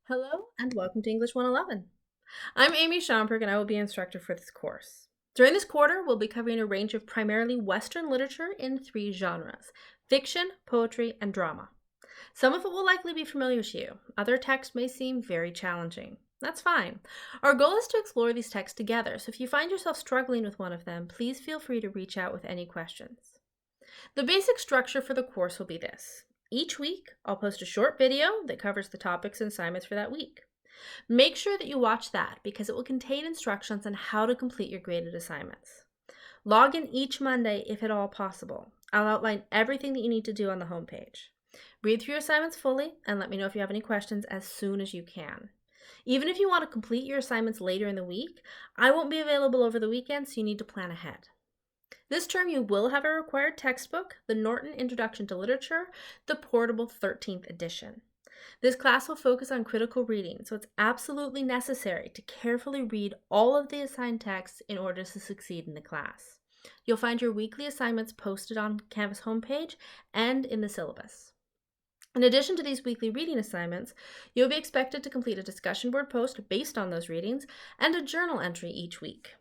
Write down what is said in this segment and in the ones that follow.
Hello and welcome to English 111. I'm Amy Schomburg and I will be instructor for this course. During this quarter, we'll be covering a range of primarily Western literature in 3 genres: fiction, poetry, and drama. Some of it will likely be familiar to you. Other texts may seem very challenging. That's fine. Our goal is to explore these texts together, so if you find yourself struggling with one of them, please feel free to reach out with any questions. The basic structure for the course will be this. Each week, I'll post a short video that covers the topics and assignments for that week. Make sure that you watch that because it will contain instructions on how to complete your graded assignments. Log in each Monday if at all possible. I'll outline everything that you need to do on the homepage. Read through your assignments fully and let me know if you have any questions as soon as you can. Even if you want to complete your assignments later in the week, I won't be available over the weekend, so you need to plan ahead. This term you will have a required textbook, the Norton Introduction to Literature, the portable 13th edition. This class will focus on critical reading, so it's absolutely necessary to carefully read all of the assigned texts in order to succeed in the class. You'll find your weekly assignments posted on Canvas homepage and in the syllabus. In addition to these weekly reading assignments, you'll be expected to complete a discussion board post based on those readings and a journal entry each week.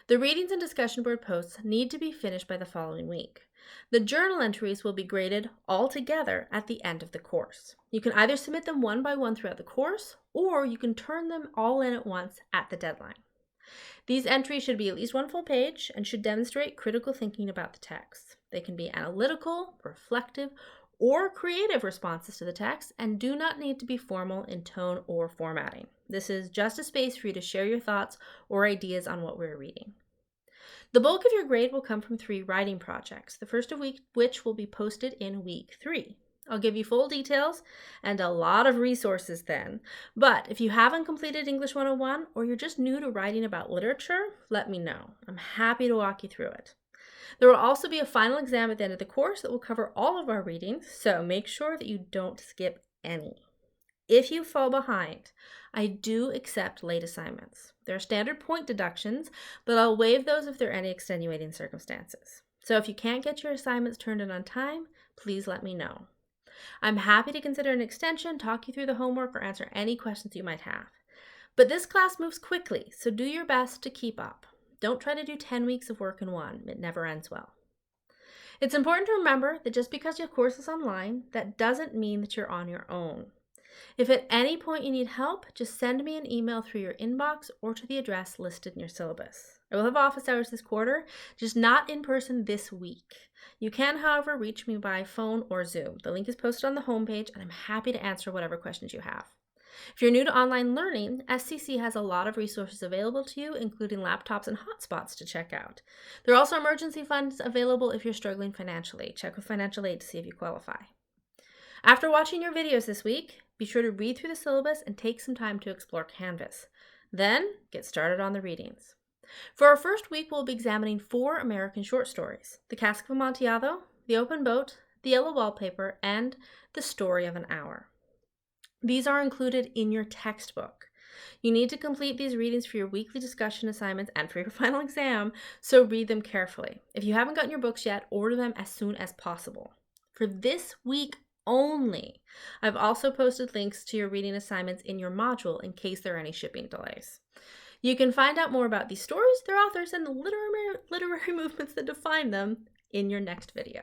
The readings and discussion board posts need to be finished by the following week. The journal entries will be graded all together at the end of the course. You can either submit them one by one throughout the course, or you can turn them all in at once at the deadline. These entries should be at least one full page and should demonstrate critical thinking about the text. They can be analytical, reflective, or creative responses to the text and do not need to be formal in tone or formatting. This is just a space for you to share your thoughts or ideas on what we're reading. The bulk of your grade will come from 3 writing projects, the first of which will be posted in week 3. I'll give you full details and a lot of resources then, but if you haven't completed English 101 or you're just new to writing about literature, let me know. I'm happy to walk you through it. There will also be a final exam at the end of the course that will cover all of our readings, so make sure that you don't skip any. If you fall behind, I do accept late assignments. There are standard point deductions, but I'll waive those if there are any extenuating circumstances. So if you can't get your assignments turned in on time, please let me know. I'm happy to consider an extension, talk you through the homework, or answer any questions you might have. But this class moves quickly, so do your best to keep up. Don't try to do 10 weeks of work in one. It never ends well. It's important to remember that just because your course is online, that doesn't mean that you're on your own. If at any point you need help, just send me an email through your inbox or to the address listed in your syllabus. I will have office hours this quarter, just not in person this week. You can, however, reach me by phone or Zoom. The link is posted on the homepage, and I'm happy to answer whatever questions you have. If you're new to online learning, SCC has a lot of resources available to you, including laptops and hotspots to check out. There are also emergency funds available if you're struggling financially. Check with financial aid to see if you qualify. After watching your videos this week, be sure to read through the syllabus and take some time to explore Canvas. Then, get started on the readings. For our first week, we'll be examining 4 American short stories: The Cask of Amontillado, The Open Boat, The Yellow Wallpaper, and The Story of an Hour. These are included in your textbook. You need to complete these readings for your weekly discussion assignments and for your final exam, so read them carefully. If you haven't gotten your books yet, order them as soon as possible. For this week only, I've also posted links to your reading assignments in your module in case there are any shipping delays. You can find out more about these stories, their authors, and the literary movements that define them in your next video.